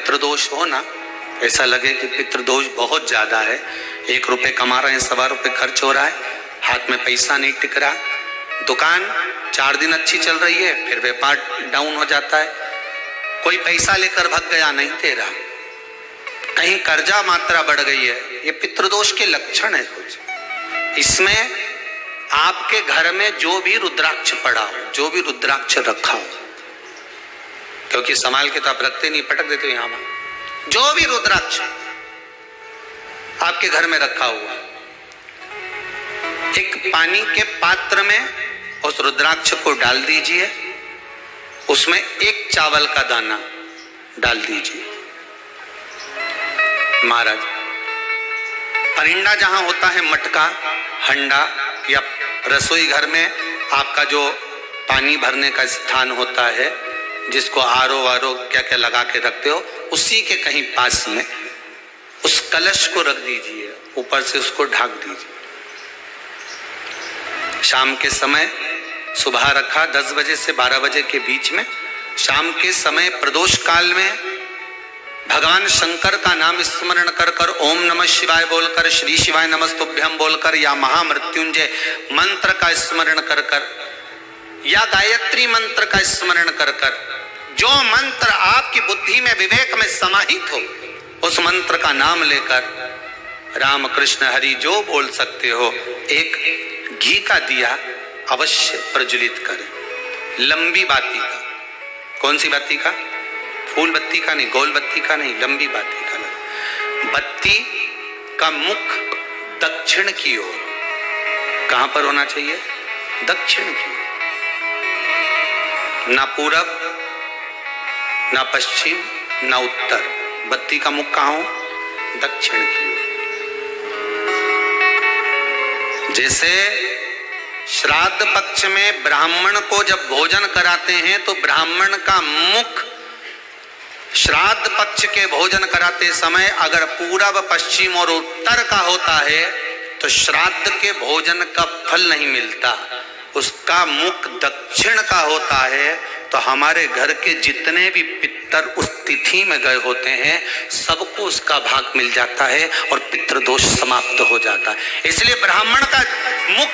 पितृदोष हो ना, ऐसा लगे कि पितृदोष बहुत ज्यादा है, 1 रुपए कमा रहे हैं, 1.25 रुपए खर्च हो रहा है, हाथ में पैसा नहीं टिक रहा, दुकान 4 दिन अच्छी चल रही है, फिर व्यापार डाउन हो जाता है, कोई पैसा लेकर भाग गया, नहीं दे रहा, कहीं कर्जा मात्रा बढ़ गई है, ये पितृदोष के लक्षण है कुछ। इसमें आपके घर में जो भी रुद्राक्ष पड़ा हो, जो भी रुद्राक्ष रखा हो, क्योंकि संभाल के तो आप रखते नहीं, पटक देते हो यहां वहां, जो भी रुद्राक्ष आपके घर में रखा हुआ, एक पानी के पात्र में उस रुद्राक्ष को डाल दीजिए, उसमें 1 चावल का दाना डाल दीजिए। महाराज, परिंदा जहां होता है, मटका, हंडा या रसोई घर में आपका जो पानी भरने का स्थान होता है, जिसको आरो वारो क्या क्या लगा के रखते हो, उसी के कहीं पास में उस कलश को रख दीजिए, ऊपर से उसको ढक दीजिए। शाम के समय, सुबह रखा 10 बजे से 12 बजे के बीच में, शाम के समय प्रदोष काल में भगवान शंकर का नाम स्मरण कर कर, ओम नमः शिवाय बोलकर, श्री शिवाय नमस्तुभ्यम बोलकर, या महामृत्युंजय मंत्र का स्मरण कर कर, या गायत्री मंत्र का स्मरण कर कर, जो मंत्र आपकी बुद्धि में, विवेक में समाहित हो, उस मंत्र का नाम लेकर राम कृष्ण हरि जो बोल सकते हो, एक घी का दिया अवश्य प्रज्वलित करें, लंबी बाती का। कौन सी बाती का? फूल बत्ती का नहीं, गोल बत्ती का नहीं, लंबी बाती का। बत्ती का मुख दक्षिण की ओर, कहां पर होना चाहिए? दक्षिण की ओर, ना पूरब, ना पश्चिम, ना उत्तर, बत्ती का मुख कहां हो? दक्षिण की ओर। जैसे श्राद्ध पक्ष में ब्राह्मण को जब भोजन कराते हैं तो ब्राह्मण का मुख श्राद्ध पक्ष के भोजन कराते समय अगर पूरब, पश्चिम और उत्तर का होता है तो श्राद्ध के भोजन का फल नहीं मिलता, उसका मुख दक्षिण का होता है तो हमारे घर के जितने भी पितर उस तिथि में गए होते हैं सबको उसका भाग मिल जाता है और पितृदोष समाप्त हो जाता है। इसलिए ब्राह्मण का मुख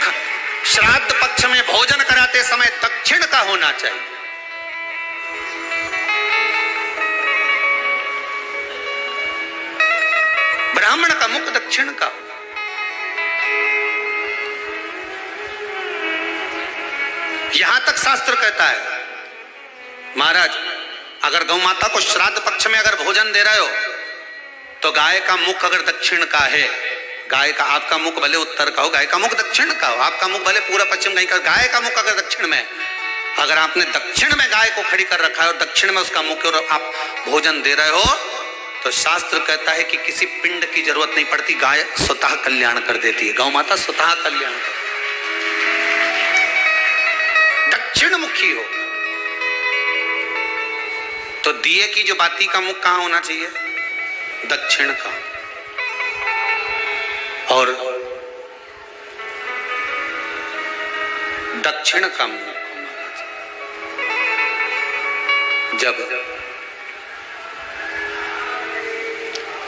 श्राद्ध पक्ष में भोजन कराते समय दक्षिण का होना चाहिए। ब्राह्मण का मुख दक्षिण का। यहां तक शास्त्र कहता है महाराज, अगर गौ माता को श्राद्ध पक्ष में अगर भोजन दे रहे हो तो गाय का मुख अगर दक्षिण का है, गाय का, आपका मुख भले उत्तर का हो, गाय का मुख दक्षिण का हो, आपका मुख भले पूरा पश्चिम कहीं का, गाय का मुख अगर दक्षिण में, अगर आपने दक्षिण में गाय को खड़ी कर रखा है और दक्षिण में उसका मुख और आप भोजन दे रहे हो तो शास्त्र कहता है कि किसी पिंड की जरूरत नहीं पड़ती, गाय स्वतः कल्याण कर देती है, गौ माता स्वतः कल्याण कर, दक्षिण मुखी हो। तो दिए की जो बाती का मुख कहां होना चाहिए? दक्षिण का। और दक्षिण का मुख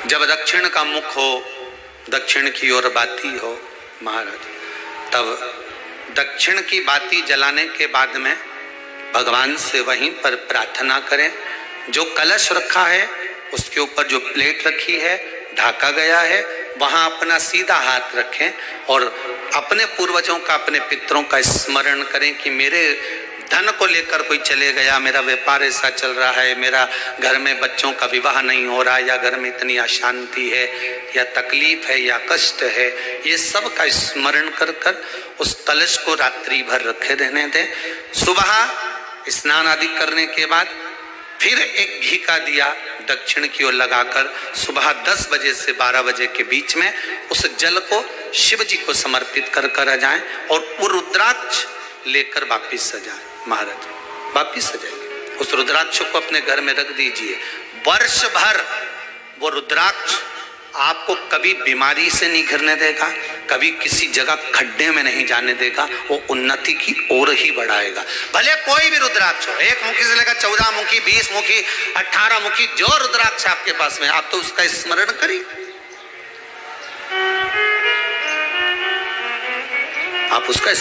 जब दक्षिण का मुख हो, दक्षिण की ओर बाती हो महाराज, तब दक्षिण की बाती जलाने के बाद में भगवान से वहीं पर प्रार्थना करें। जो कलश रखा है उसके ऊपर जो प्लेट रखी है, ढका गया है, वहां अपना सीधा हाथ रखें और अपने पूर्वजों का, अपने पितरों का स्मरण करें कि मेरे धन को लेकर कोई चले गया, मेरा व्यापार ऐसा चल रहा है, मेरा घर में बच्चों का विवाह नहीं हो रहा, या घर में इतनी अशांति है या तकलीफ है या कष्ट है, ये सब का स्मरण कर कर उस कलश को रात्रि भर रखे रहने दें। सुबह स्नान आदि करने के बाद फिर एक घी का दिया दक्षिण की ओर लगाकर सुबह 10 बजे से 12 बजे के बीच में उस जल को शिव जी को समर्पित कर कर जाएं और वो रुद्राक्ष लेकर वापिस सजाएं। महाराज वापिस सजाएंगे, उस रुद्राक्ष को अपने घर में रख दीजिए। वर्ष भर वो रुद्राक्ष आपको कभी बीमारी से नहीं घिरने देगा, कभी किसी जगह खड्डे में नहीं जाने देगा, वो उन्नति की ओर ही बढ़ाएगा। भले कोई भी रुद्राक्ष हो, 1 मुखी से लेकर 14 मुखी, 20 मुखी, 18 मुखी, जो रुद्राक्ष आपके पास में, आप तो उसका स्मरण करिए, आप उसका